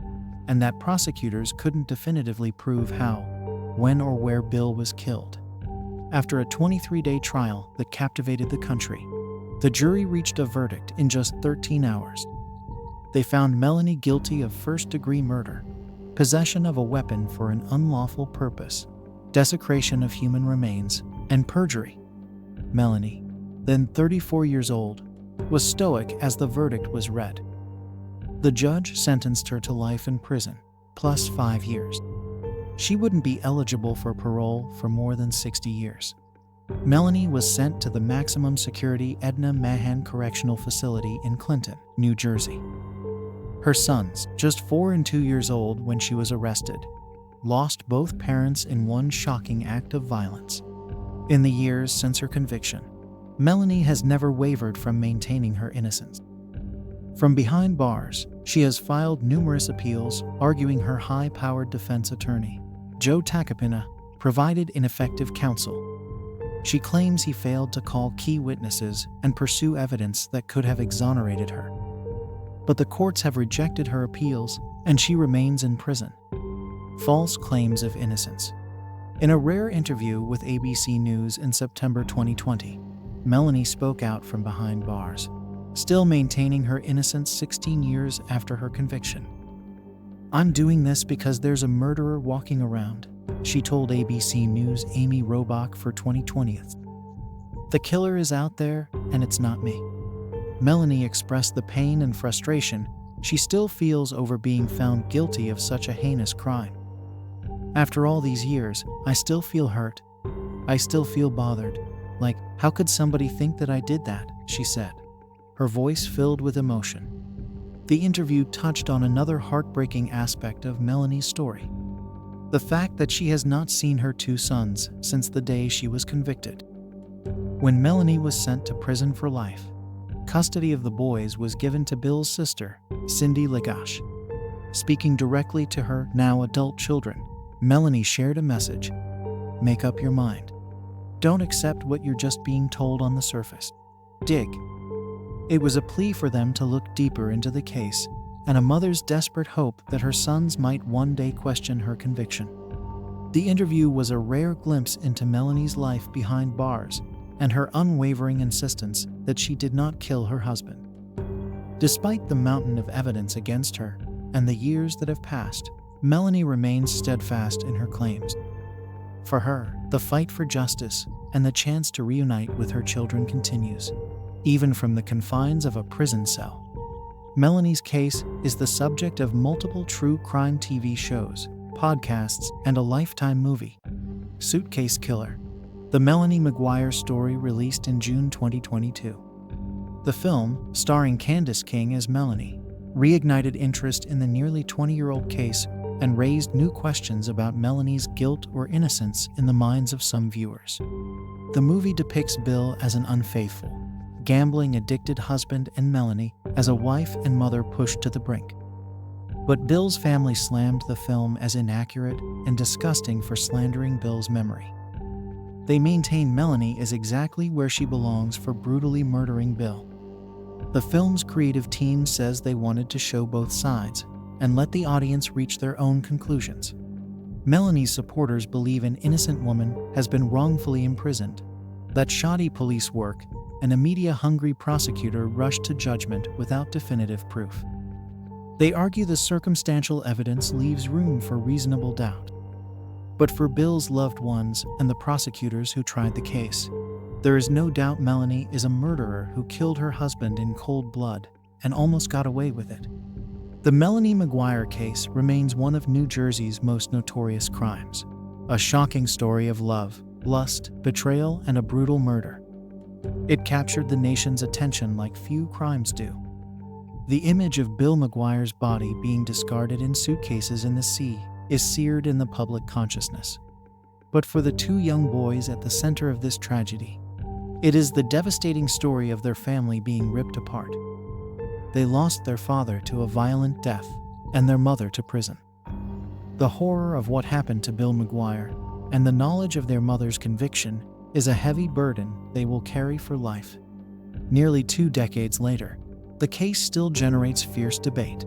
Speaker 1: and that prosecutors couldn't definitively prove how, when, or where Bill was killed. After a 23-day trial that captivated the country, the jury reached a verdict in just 13 hours. They found Melanie guilty of first-degree murder, possession of a weapon for an unlawful purpose, desecration of human remains, and perjury. Melanie, then 34 years old, was stoic as the verdict was read. The judge sentenced her to life in prison, plus 5 years. She wouldn't be eligible for parole for more than 60 years. Melanie was sent to the maximum security Edna Mahan Correctional Facility in Clinton, New Jersey. Her sons, just 4 and 2 years old when she was arrested, lost both parents in one shocking act of violence. In the years since her conviction, Melanie has never wavered from maintaining her innocence. From behind bars, she has filed numerous appeals arguing her high-powered defense attorney, Joe Tacopina, provided ineffective counsel. She claims he failed to call key witnesses and pursue evidence that could have exonerated her. But the courts have rejected her appeals, and she remains in prison. False claims of innocence. In a rare interview with ABC News in September 2020, Melanie spoke out from behind bars, still maintaining her innocence 16 years after her conviction. "I'm doing this because there's a murderer walking around," she told ABC News' Amy Robach for 2020. "The killer is out there, and it's not me." Melanie expressed the pain and frustration she still feels over being found guilty of such a heinous crime. "After all these years, I still feel hurt. I still feel bothered. Like, how could somebody think that I did that?" she said. her voice filled with emotion. The interview touched on another heartbreaking aspect of Melanie's story: the fact that she has not seen her two sons since the day she was convicted. When Melanie was sent to prison for life, custody of the boys was given to Bill's sister, Cindy Lagash. Speaking directly to her now adult children, Melanie shared a message: make up your mind. Don't accept what you're just being told on the surface. Dig. It was a plea for them to look deeper into the case, and a mother's desperate hope that her sons might one day question her conviction. The interview was a rare glimpse into Melanie's life behind bars and her unwavering insistence that she did not kill her husband. Despite the mountain of evidence against her and the years that have passed, Melanie remains steadfast in her claims. For her, the fight for justice and the chance to reunite with her children continues, even from the confines of a prison cell. Melanie's case is the subject of multiple true crime TV shows, podcasts, and a Lifetime movie. Suitcase Killer: The Melanie Maguire Story, released in June 2022. The film, starring Candace King as Melanie, reignited interest in the nearly 20-year-old case and raised new questions about Melanie's guilt or innocence in the minds of some viewers. The movie depicts Bill as an unfaithful, gambling-addicted husband and Melanie as a wife and mother pushed to the brink. But Bill's family slammed the film as inaccurate and disgusting for slandering Bill's memory. They maintain Melanie is exactly where she belongs for brutally murdering Bill. The film's creative team says they wanted to show both sides and let the audience reach their own conclusions. Melanie's supporters believe an innocent woman has been wrongfully imprisoned, that shoddy police work and a media-hungry prosecutor rushed to judgment without definitive proof. They argue the circumstantial evidence leaves room for reasonable doubt. But for Bill's loved ones and the prosecutors who tried the case, there is no doubt Melanie is a murderer who killed her husband in cold blood and almost got away with it. The Melanie Maguire case remains one of New Jersey's most notorious crimes, a shocking story of love, lust, betrayal, and a brutal murder. It captured the nation's attention like few crimes do. The image of Bill Maguire's body being discarded in suitcases in the sea is seared in the public consciousness. But for the two young boys at the center of this tragedy, it is the devastating story of their family being ripped apart. They lost their father to a violent death and their mother to prison. The horror of what happened to Bill Maguire and the knowledge of their mother's conviction is a heavy burden they will carry for life. Nearly 2 decades later, the case still generates fierce debate.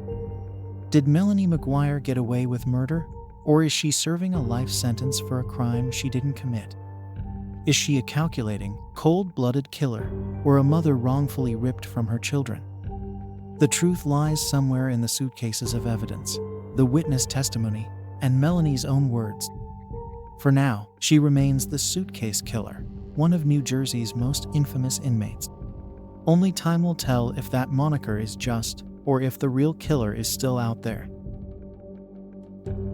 Speaker 1: Did Melanie Maguire get away with murder, or is she serving a life sentence for a crime she didn't commit? Is she a calculating, cold-blooded killer, or a mother wrongfully ripped from her children? The truth lies somewhere in the suitcases of evidence, the witness testimony, and Melanie's own words. For now, she remains the suitcase killer, one of New Jersey's most infamous inmates. Only time will tell if that moniker is just, or if the real killer is still out there.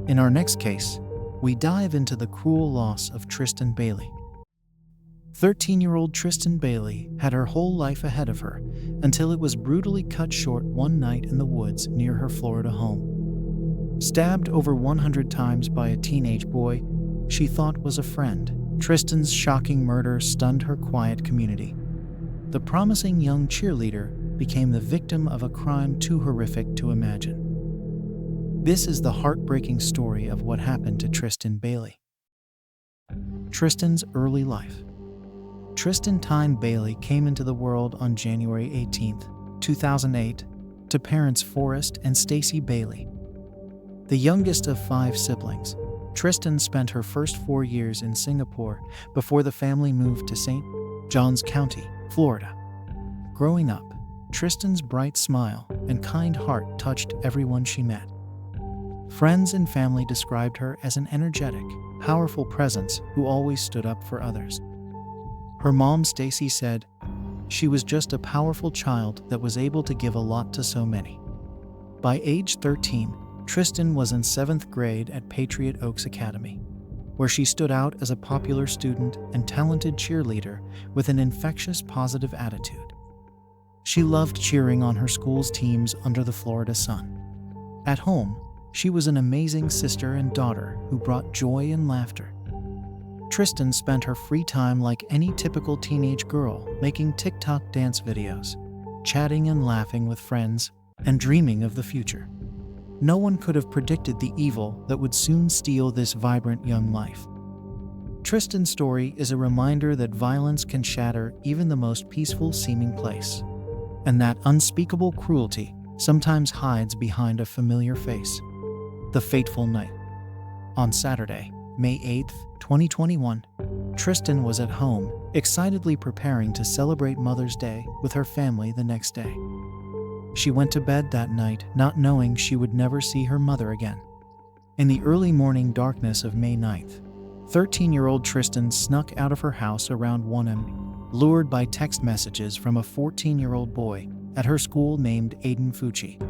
Speaker 1: In our next case, we dive into the cruel loss of Tristan Bailey. 13-year-old Tristan Bailey had her whole life ahead of her until it was brutally cut short one night in the woods near her Florida home. Stabbed over 100 times by a teenage boy she thought was a friend, Tristan's shocking murder stunned her quiet community. The promising young cheerleader became the victim of a crime too horrific to imagine. This is the heartbreaking story of what happened to Tristan Bailey. Tristan's early life. Tristan Tyne Bailey came into the world on January 18, 2008, to parents Forrest and Stacy Bailey. The youngest of 5 siblings, Tristan spent her first 4 years in Singapore before the family moved to St. Johns County, Florida. Growing up, Tristan's bright smile and kind heart touched everyone she met. Friends and family described her as an energetic, powerful presence who always stood up for others. Her mom, Stacy, said, "She was just a powerful child that was able to give a lot to so many." By age 13, Tristan was in 7th grade at Patriot Oaks Academy, where she stood out as a popular student and talented cheerleader with an infectious positive attitude. She loved cheering on her school's teams under the Florida sun. At home, she was an amazing sister and daughter who brought joy and laughter. Tristan spent her free time like any typical teenage girl, making TikTok dance videos, chatting and laughing with friends, and dreaming of the future. No one could have predicted the evil that would soon steal this vibrant young life. Tristan's story is a reminder that violence can shatter even the most peaceful seeming place, and that unspeakable cruelty sometimes hides behind a familiar face. The fateful night. On Saturday, May 8, 2021, Tristan was at home, excitedly preparing to celebrate Mother's Day with her family the next day. She went to bed that night not knowing she would never see her mother again. In the early morning darkness of May 9th, 13-year-old Tristan snuck out of her house around 1 a.m., lured by text messages from a 14-year-old boy at her school named Aiden Fucci.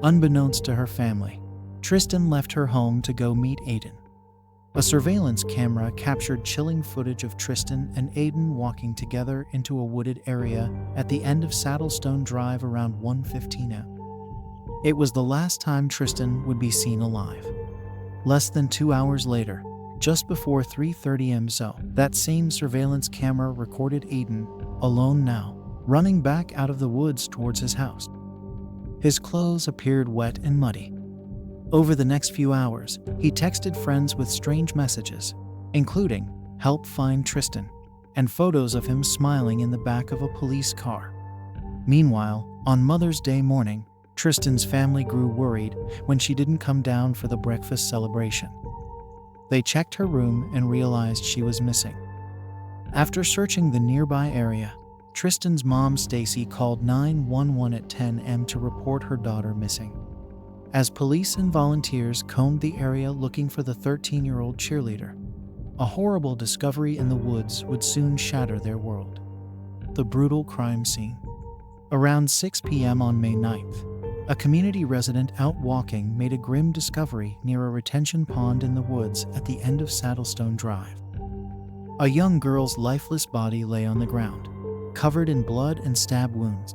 Speaker 1: Unbeknownst to her family, Tristan left her home to go meet Aiden. A surveillance camera captured chilling footage of Tristan and Aiden walking together into a wooded area at the end of Saddlestone Drive around 1:15 a.m. It was the last time Tristan would be seen alive. Less than 2 hours later, just before 3:30 a.m., that same surveillance camera recorded Aiden, alone now, running back out of the woods towards his house. His clothes appeared wet and muddy. Over the next few hours, he texted friends with strange messages, including, "Help find Tristan," and photos of him smiling in the back of a police car. Meanwhile, on Mother's Day morning, Tristan's family grew worried when she didn't come down for the breakfast celebration. They checked her room and realized she was missing. After searching the nearby area, Tristan's mom, Stacy, called 911 at 10 a.m. to report her daughter missing. As police and volunteers combed the area looking for the 13-year-old cheerleader, a horrible discovery in the woods would soon shatter their world. The brutal crime scene. Around 6 p.m. on May 9th, a community resident out walking made a grim discovery near a retention pond in the woods at the end of Saddlestone Drive. A young girl's lifeless body lay on the ground, covered in blood and stab wounds.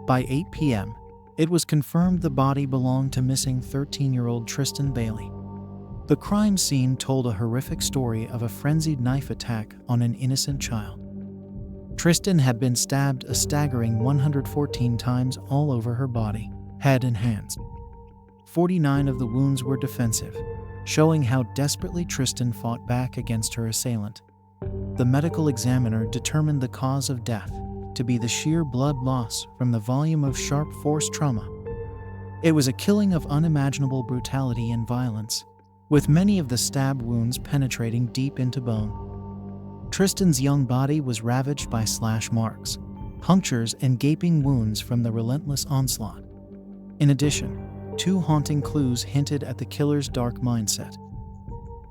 Speaker 1: By 8 p.m., it was confirmed the body belonged to missing 13-year-old Tristan Bailey. The crime scene told a horrific story of a frenzied knife attack on an innocent child. Tristan had been stabbed a staggering 114 times all over her body, head and hands. 49 of the wounds were defensive, showing how desperately Tristan fought back against her assailant. The medical examiner determined the cause of death to be the sheer blood loss from the volume of sharp force trauma. It was a killing of unimaginable brutality and violence, with many of the stab wounds penetrating deep into bone. Tristan's young body was ravaged by slash marks, punctures, and gaping wounds from the relentless onslaught. In addition, 2 haunting clues hinted at the killer's dark mindset.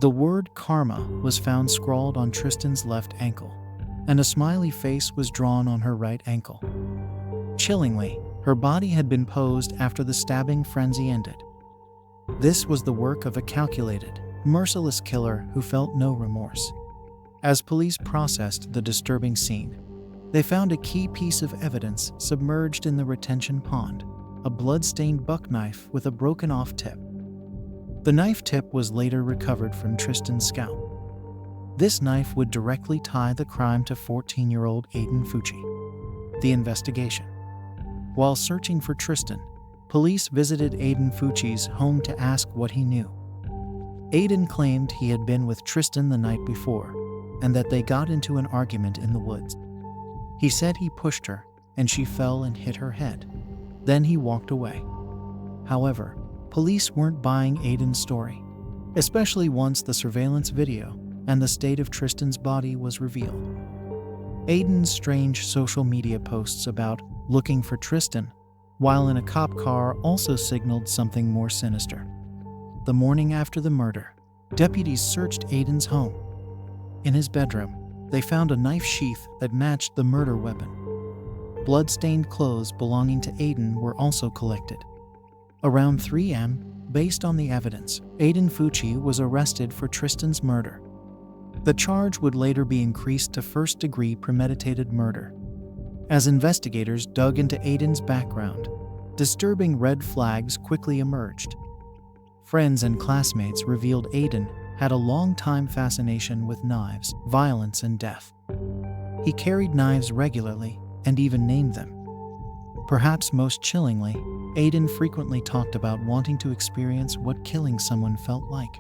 Speaker 1: The word karma was found scrawled on Tristan's left ankle, and a smiley face was drawn on her right ankle. Chillingly, her body had been posed after the stabbing frenzy ended. This was the work of a calculated, merciless killer who felt no remorse. As police processed the disturbing scene, they found a key piece of evidence submerged in the retention pond, a blood-stained buck knife with a broken-off tip. The knife tip was later recovered from Tristan's scalp. This knife would directly tie the crime to 14-year-old Aiden Fucci. The investigation. While searching for Tristan, police visited Aiden Fucci's home to ask what he knew. Aiden claimed he had been with Tristan the night before, and that they got into an argument in the woods. He said he pushed her, and she fell and hit her head. Then he walked away. However, police weren't buying Aiden's story, especially once the surveillance video and the state of Tristan's body was revealed. Aiden's strange social media posts about looking for Tristan while in a cop car also signaled something more sinister. The morning after the murder, deputies searched Aiden's home. In his bedroom, they found a knife sheath that matched the murder weapon. Blood-stained clothes belonging to Aiden were also collected. Around 3 a.m., based on the evidence, Aiden Fucci was arrested for Tristan's murder. The charge would later be increased to first-degree premeditated murder. As investigators dug into Aiden's background, disturbing red flags quickly emerged. Friends and classmates revealed Aiden had a long-time fascination with knives, violence, and death. He carried knives regularly and even named them. Perhaps most chillingly, Aiden frequently talked about wanting to experience what killing someone felt like.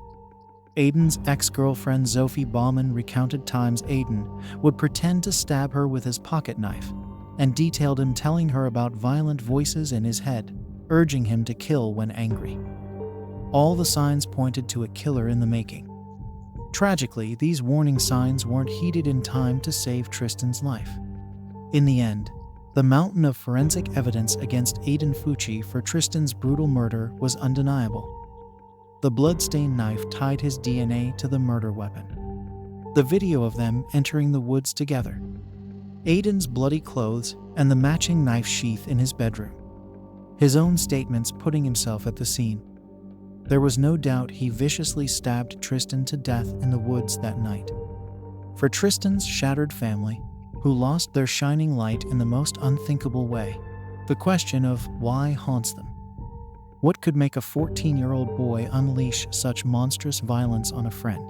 Speaker 1: Aiden's ex-girlfriend Sophie Bauman recounted times Aiden would pretend to stab her with his pocket knife and detailed him telling her about violent voices in his head, urging him to kill when angry. All the signs pointed to a killer in the making. Tragically, these warning signs weren't heeded in time to save Tristan's life. In the end, the mountain of forensic evidence against Aiden Fucci for Tristan's brutal murder was undeniable. The blood-stained knife tied his DNA to the murder weapon. The video of them entering the woods together, Aiden's bloody clothes, and the matching knife sheath in his bedroom. His own statements putting himself at the scene. There was no doubt he viciously stabbed Tristan to death in the woods that night. For Tristan's shattered family, who lost their shining light in the most unthinkable way, the question of why haunts them. What could make a 14-year-old boy unleash such monstrous violence on a friend?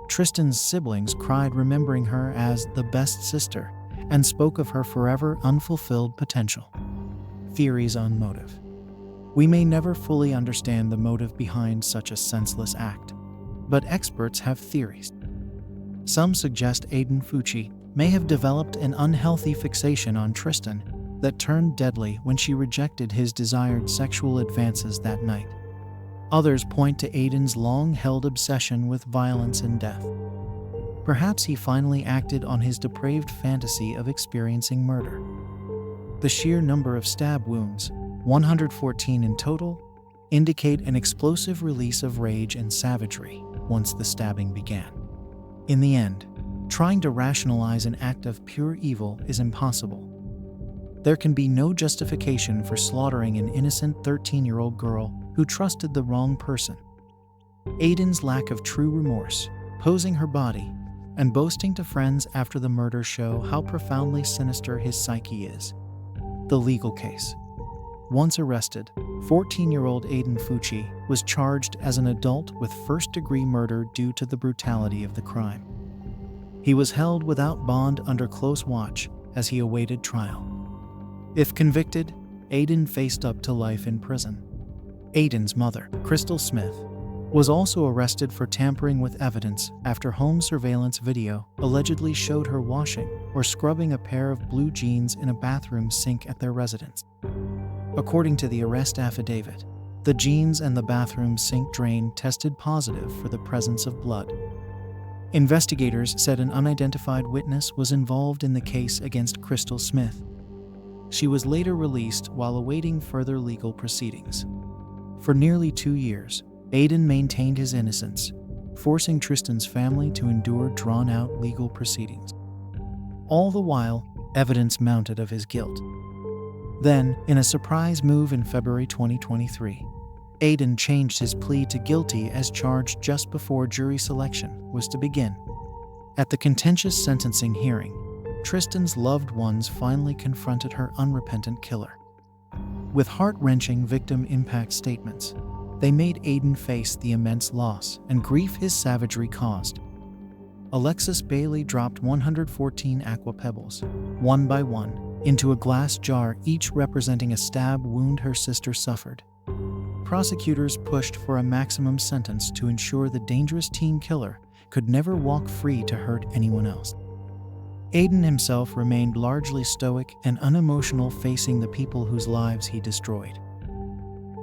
Speaker 1: Tristan's siblings cried remembering her as the best sister and spoke of her forever unfulfilled potential. Theories on motive. We may never fully understand the motive behind such a senseless act, but experts have theories. Some suggest Aiden Fucci may have developed an unhealthy fixation on Tristan that turned deadly when she rejected his desired sexual advances that night. Others point to Aiden's long-held obsession with violence and death. Perhaps he finally acted on his depraved fantasy of experiencing murder. The sheer number of stab wounds, 114 in total, indicate an explosive release of rage and savagery once the stabbing began. In the end, trying to rationalize an act of pure evil is impossible. There can be no justification for slaughtering an innocent 13-year-old girl who trusted the wrong person. Aiden's lack of true remorse, posing her body, and boasting to friends after the murder show how profoundly sinister his psyche is. The legal case. Once arrested, 14-year-old Aiden Fucci was charged as an adult with first-degree murder due to the brutality of the crime. He was held without bond under close watch as he awaited trial. If convicted, Aiden faced up to life in prison. Aiden's mother, Crystal Smith, was also arrested for tampering with evidence after home surveillance video allegedly showed her washing or scrubbing a pair of blue jeans in a bathroom sink at their residence. According to the arrest affidavit, the jeans and the bathroom sink drain tested positive for the presence of blood. Investigators said an unidentified witness was involved in the case against Crystal Smith. She was later released while awaiting further legal proceedings. For nearly 2 years, Aiden maintained his innocence, forcing Tristan's family to endure drawn-out legal proceedings. All the while, evidence mounted of his guilt. Then, in a surprise move in February 2023, Aiden changed his plea to guilty as charged just before jury selection was to begin. At the contentious sentencing hearing, Tristan's loved ones finally confronted her unrepentant killer. With heart-wrenching victim impact statements, they made Aiden face the immense loss and grief his savagery caused. Alexis Bailey dropped 114 aqua pebbles, one by one, into a glass jar, each representing a stab wound her sister suffered. Prosecutors pushed for a maximum sentence to ensure the dangerous teen killer could never walk free to hurt anyone else. Aiden himself remained largely stoic and unemotional, facing the people whose lives he destroyed.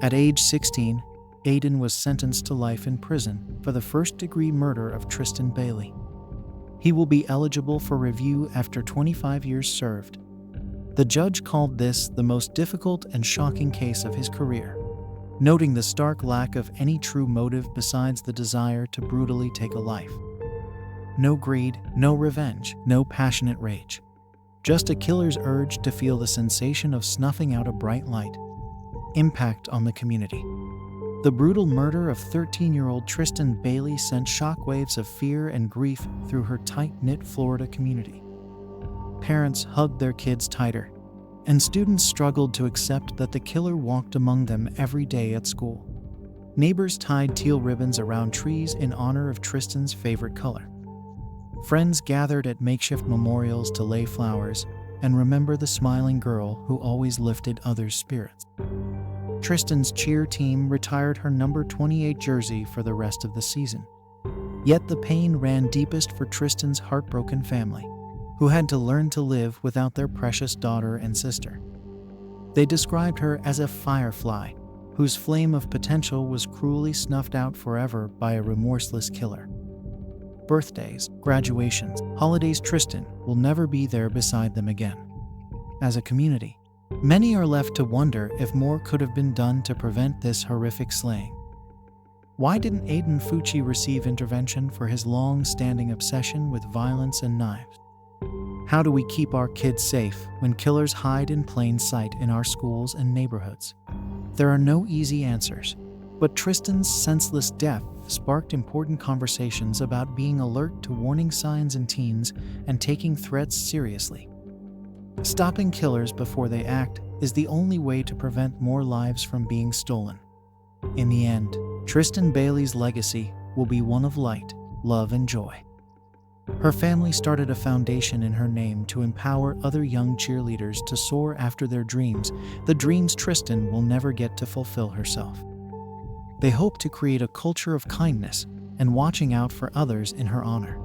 Speaker 1: At age 16, Aiden was sentenced to life in prison for the first-degree murder of Tristan Bailey. He will be eligible for review after 25 years served. The judge called this the most difficult and shocking case of his career, noting the stark lack of any true motive besides the desire to brutally take a life. No greed, no revenge, no passionate rage. Just a killer's urge to feel the sensation of snuffing out a bright light. Impact on the community. The brutal murder of 13-year-old Tristan Bailey sent shockwaves of fear and grief through her tight-knit Florida community. Parents hugged their kids tighter, and students struggled to accept that the killer walked among them every day at school. Neighbors tied teal ribbons around trees in honor of Tristan's favorite color. Friends gathered at makeshift memorials to lay flowers and remember the smiling girl who always lifted others' spirits. Tristan's cheer team retired her number 28 jersey for the rest of the season. Yet the pain ran deepest for Tristan's heartbroken family, who had to learn to live without their precious daughter and sister. They described her as a firefly, whose flame of potential was cruelly snuffed out forever by a remorseless killer. Birthdays, graduations, holidays, Tristan will never be there beside them again. As a community, many are left to wonder if more could have been done to prevent this horrific slaying. Why didn't Aiden Fucci receive intervention for his long-standing obsession with violence and knives? How do we keep our kids safe when killers hide in plain sight in our schools and neighborhoods? There are no easy answers, but Tristan's senseless death sparked important conversations about being alert to warning signs in teens and taking threats seriously. Stopping killers before they act is the only way to prevent more lives from being stolen. In the end, Tristan Bailey's legacy will be one of light, love, and joy. Her family started a foundation in her name to empower other young cheerleaders to soar after their dreams, the dreams Tristan will never get to fulfill herself. They hope to create a culture of kindness and watching out for others in her honor.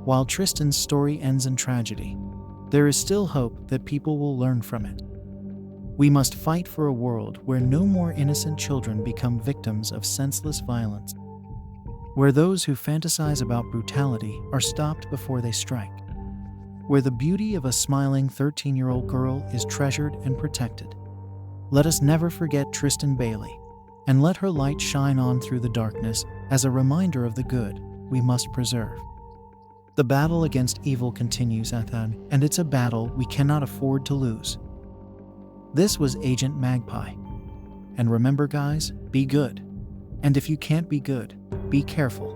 Speaker 1: While Tristan's story ends in tragedy, there is still hope that people will learn from it. We must fight for a world where no more innocent children become victims of senseless violence, where those who fantasize about brutality are stopped before they strike, where the beauty of a smiling 13-year-old girl is treasured and protected. Let us never forget Tristan Bailey, and let her light shine on through the darkness as a reminder of the good we must preserve. The battle against evil continues, Ethan, and it's a battle we cannot afford to lose. This was Agent Magpie. And remember, guys, be good. And if you can't be good, be careful.